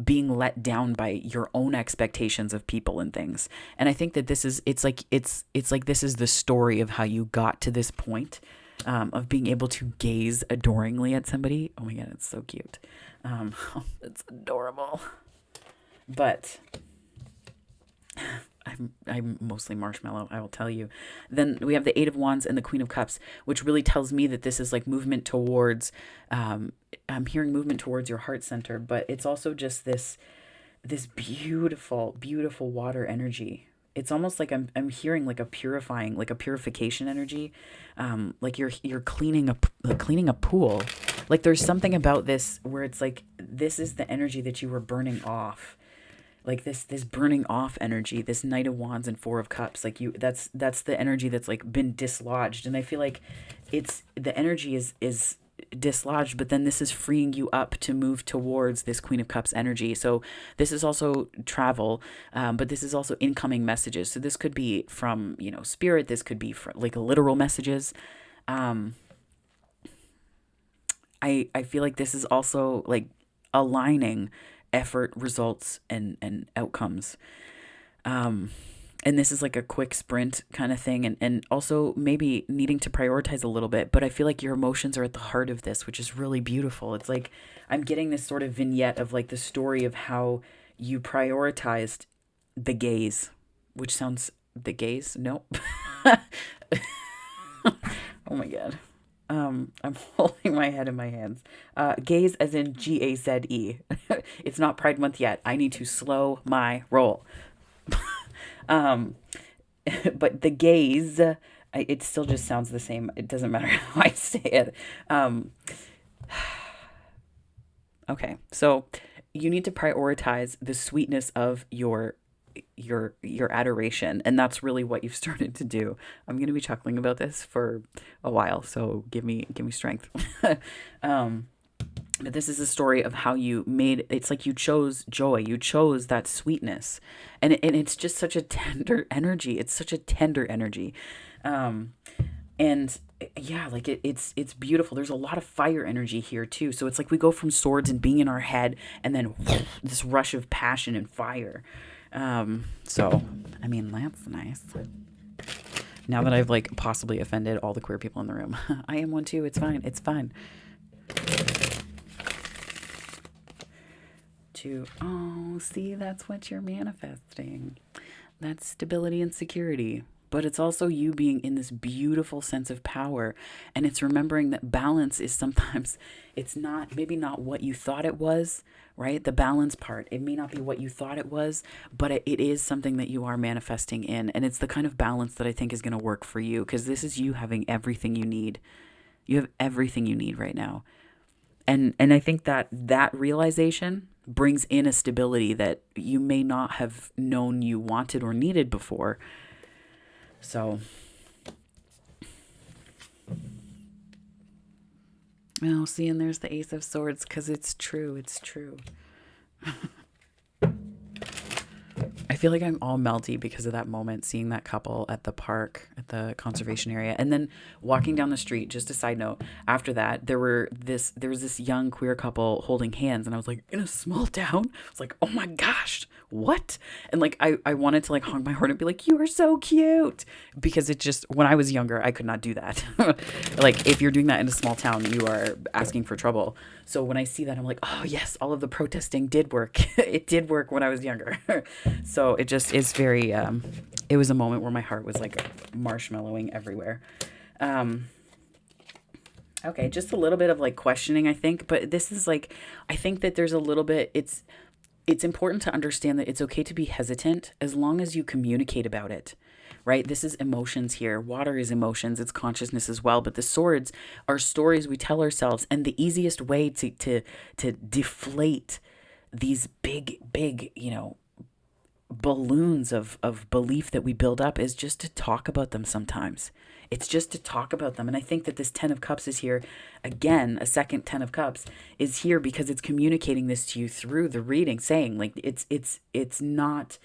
being let down by your own expectations of people and things. And I think that it's like this is the story of how you got to this point, of being able to gaze adoringly at somebody. Oh my God, it's so cute. It's adorable. But I'm mostly marshmallow, I will tell you. Then we have the 8 of Wands and the Queen of Cups, which really tells me that this is like movement towards, I'm hearing movement towards your heart center, but it's also just this beautiful, beautiful water energy. it's almost like I'm hearing like a purifying, like a purification energy, like you're cleaning a pool. Like there's something about this where it's like this is the energy that you were burning off, like this burning off energy, this Knight of Wands and Four of Cups, like you that's the energy that's like been dislodged. And I feel like it's the energy is dislodged, but then this is freeing you up to move towards this Queen of Cups energy. So this is also travel, but this is also incoming messages. So this could be from, you know, spirit. This could be from like literal messages. I feel like this is also like aligning effort, results, and outcomes. And this is like a quick sprint kind of thing, and also maybe needing to prioritize a little bit. But I feel like your emotions are at the heart of this, which is really beautiful. It's like I'm getting this sort of vignette of like the story of how you prioritized the gaze, which sounds the gaze. Nope. Oh my God. I'm holding my head in my hands. Gaze as in GAZE. It's not Pride Month yet. I need to slow my roll. But the gaze, it still just sounds the same. It doesn't matter how I say it. Okay, so you need to prioritize the sweetness of your adoration, and that's really what you've started to do. I'm going to be chuckling about this for a while, so give me strength. But this is a story of how you made, it's like you chose joy, you chose that sweetness, and it's just such a tender energy. It's such a tender energy. And yeah, like it's beautiful. There's a lot of fire energy here too. So it's like we go from swords and being in our head, and then this rush of passion and fire. So I mean, that's nice. Now that I've like possibly offended all the queer people in the room, I am one too. It's fine. It's fine. Oh, see, that's what you're manifesting. That's stability and security. But it's also you being in this beautiful sense of power. And it's remembering that balance is sometimes, it's not, maybe not what you thought it was, right? The balance part, it may not be what you thought it was, but it is something that you are manifesting in. And it's the kind of balance that I think is going to work for you, because this is you having everything you need. You have everything you need right now. And I think that realization brings in a stability that you may not have known you wanted or needed before. So, oh, see, and there's the Ace of Swords, because it's true. It's true. I feel like I'm all melty because of that moment, seeing that couple at the park, at the conservation area, and then walking down the street. Just a side note, after that, there was this young queer couple holding hands, and I was like, in a small town? I was like, oh my gosh, what? And like, I wanted to like honk my horn and be like, you are so cute, because it just, when I was younger, I could not do that. Like, if you're doing that in a small town, you are asking for trouble. So when I see that, I'm like, oh yes, all of the protesting did work. It did work when I was younger. So it just is very, it was a moment where my heart was like marshmallowing everywhere. Okay, just a little bit of like questioning, I think, but this is like, I think that there's a little bit, it's important to understand that it's okay to be hesitant as long as you communicate about it, right? This is emotions here. Water is emotions. It's consciousness as well. But the swords are stories we tell ourselves. And the easiest way to deflate these big, you know, balloons of belief that we build up is just to talk about them sometimes. It's just to talk about them. And I think that this 10 of Cups is here. Again, a second 10 of Cups is here because it's communicating this to you through the reading, saying like it's not,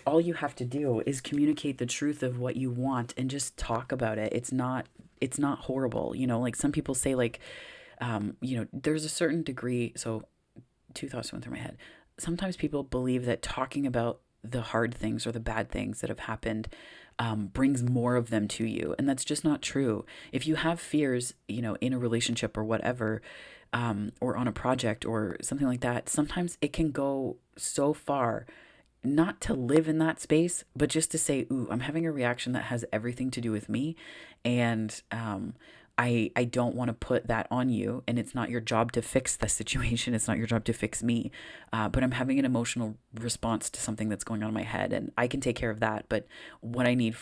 all you have to do is communicate the truth of what you want and just talk about it. It's not horrible. You know, like some people say like, you know, there's a certain degree. So two thoughts went through my head. Sometimes people believe that talking about the hard things or the bad things that have happened brings more of them to you. And that's just not true. If you have fears, you know, in a relationship or whatever, or on a project or something like that, sometimes it can go so far not to live in that space, but just to say, ooh, I'm having a reaction that has everything to do with me. And I don't want to put that on you, and it's not your job to fix the situation. It's not your job to fix me. But I'm having an emotional response to something that's going on in my head, and I can take care of that. But what I need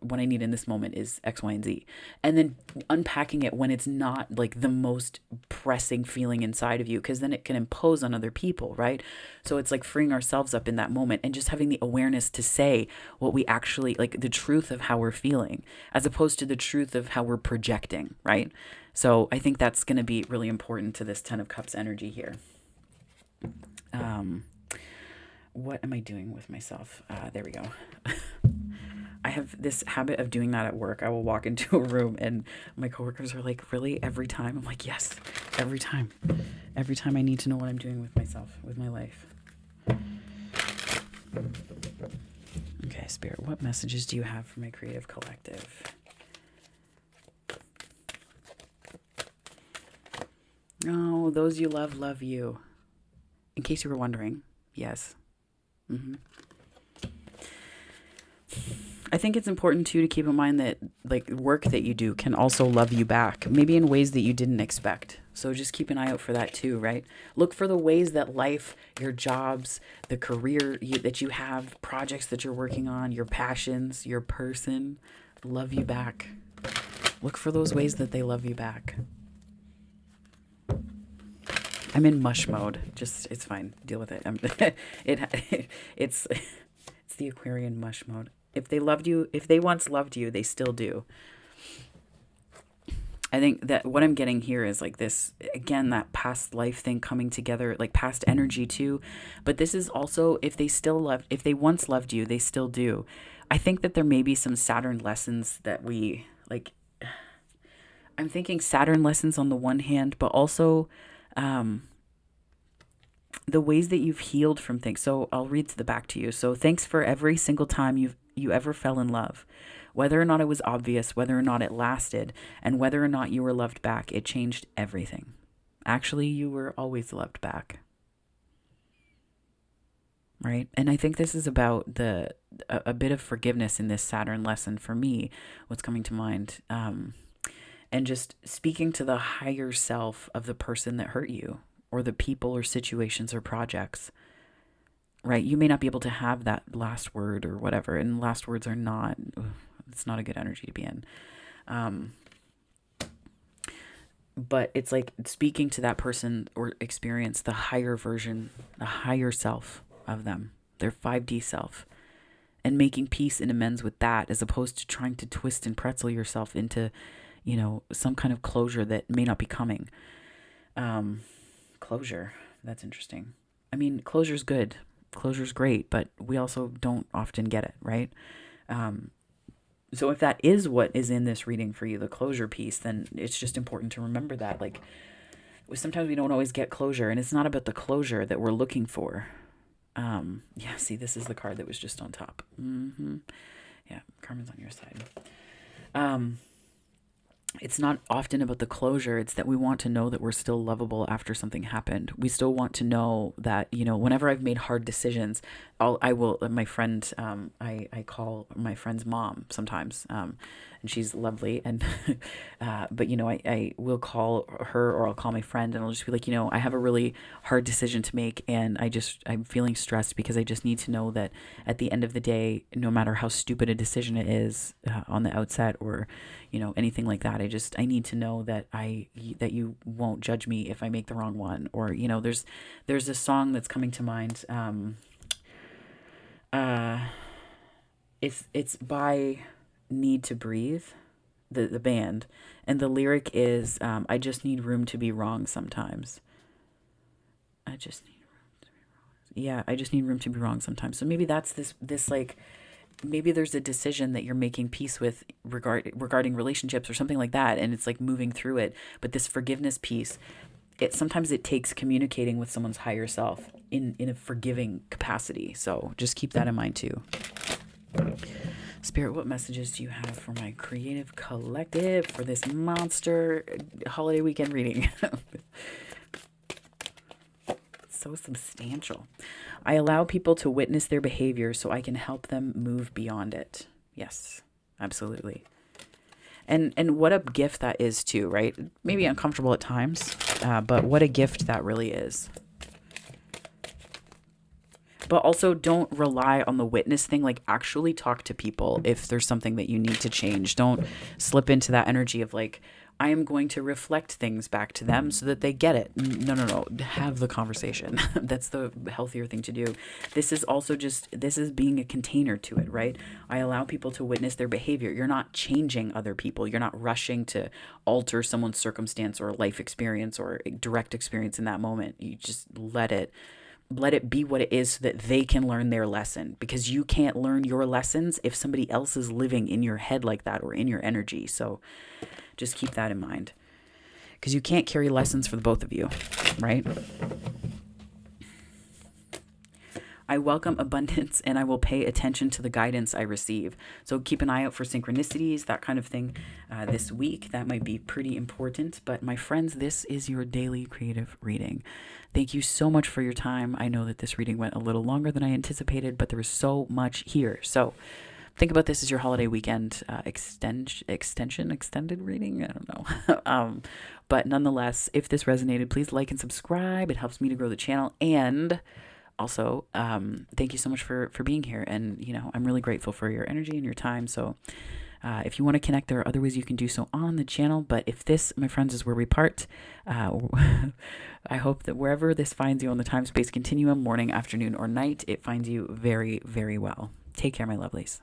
what I need in this moment is X, Y, and Z. And then unpacking it when it's not like the most pressing feeling inside of you, because then it can impose on other people, right? So it's like freeing ourselves up in that moment and just having the awareness to say what we actually like, the truth of how we're feeling, as opposed to the truth of how we're projecting. Right? So I think that's going to be really important to this 10 of Cups energy here. What am I doing with myself? There we go. I have this habit of doing that at work. I will walk into a room and my coworkers are like, really? Every time? I'm like, yes, every time. Every time I need to know what I'm doing with myself, with my life. Okay, Spirit, what messages do you have for my creative collective? Oh, those you love, love you. In case you were wondering, yes. I think it's important too to keep in mind that like work that you do can also love you back, maybe in ways that you didn't expect. So just keep an eye out for that too, right? Look for the ways that life, your jobs, the career that you have, projects that you're working on, your passions, your person, love you back. Look for those ways that they love you back. I'm in mush mode. Just, it's fine. Deal with it. It's the Aquarian mush mode. If they loved you, if they once loved you, they still do. I think that what I'm getting here is like this, again, that past life thing coming together, like past energy too. But this is also, if they once loved you, they still do. I think that there may be some Saturn lessons that we like. I'm thinking Saturn lessons on the one hand, but also the ways that you've healed from things. So I'll read to the back to you. So thanks for every single time you ever fell in love, whether or not it was obvious, whether or not it lasted, and whether or not you were loved back. It changed everything. Actually, you were always loved back. Right? And I think this is about a bit of forgiveness in this Saturn lesson for me, what's coming to mind. And just speaking to the higher self of the person that hurt you, or the people or situations or projects, right? You may not be able to have that last word or whatever. And last words are not, it's not a good energy to be in. But it's like speaking to that person or experience, the higher version, the higher self of them, their 5D self, and making peace and amends with that, as opposed to trying to twist and pretzel yourself into, some kind of closure that may not be coming. Closure. That's interesting. I mean, closure's good. Closure's great, but we also don't often get it, right? So if that is what is in this reading for you, the closure piece, then it's just important to remember that. Like, sometimes we don't always get closure, and it's not about the closure that we're looking for. Yeah, see, this is the card that was just on top. Yeah, Carmen's on your side. It's not often about the closure. It's that we want to know that we're still lovable after something happened. We still want to know that, whenever I've made hard decisions, my friend, I call my friend's mom sometimes, and she's lovely. And, but, I will call her, or I'll call my friend, and I'll just be like, I have a really hard decision to make, and I'm feeling stressed because I just need to know that at the end of the day, no matter how stupid a decision it is on the outset, or, anything like that, I need to know that that you won't judge me if I make the wrong one. Or, there's a song that's coming to mind. It's by Need to Breathe, the band, and the lyric is, I just need room to be wrong sometimes. I just need room to be wrong. Yeah, I just need room to be wrong sometimes. So maybe that's this like, maybe there's a decision that you're making peace with regarding relationships or something like that, and it's like moving through it. But this forgiveness piece, sometimes it takes communicating with someone's higher self in a forgiving capacity. So just keep that in mind too. Spirit, what messages do you have for my creative collective for this monster holiday weekend reading? So substantial. I allow people to witness their behavior so I can help them move beyond it. Yes, absolutely. And what a gift that is too, right? Maybe uncomfortable at times, but what a gift that really is. But also don't rely on the witness thing. Like, actually talk to people if there's something that you need to change. Don't slip into that energy of like, I am going to reflect things back to them so that they get it. No. Have the conversation. That's the healthier thing to do. This is also this is being a container to it, right? I allow people to witness their behavior. You're not changing other people. You're not rushing to alter someone's circumstance or life experience or direct experience in that moment. You just let it be what it is so that they can learn their lesson, because you can't learn your lessons if somebody else is living in your head like that or in your energy. So just keep that in mind, because you can't carry lessons for the both of you, right? I welcome abundance and I will pay attention to the guidance I receive. So keep an eye out for synchronicities, that kind of thing this week. That might be pretty important. But my friends, this is your daily creative reading. Thank you so much for your time. I know that this reading went a little longer than I anticipated, but there was so much here. So think about this as your holiday weekend extended reading. I don't know. But nonetheless, if this resonated, please like and subscribe. It helps me to grow the channel. And also, thank you so much for being here. And, I'm really grateful for your energy and your time. So if you want to connect, there are other ways you can do so on the channel. But if this, my friends, is where we part, I hope that wherever this finds you on the time-space continuum, morning, afternoon, or night, it finds you very, very well. Take care, my lovelies.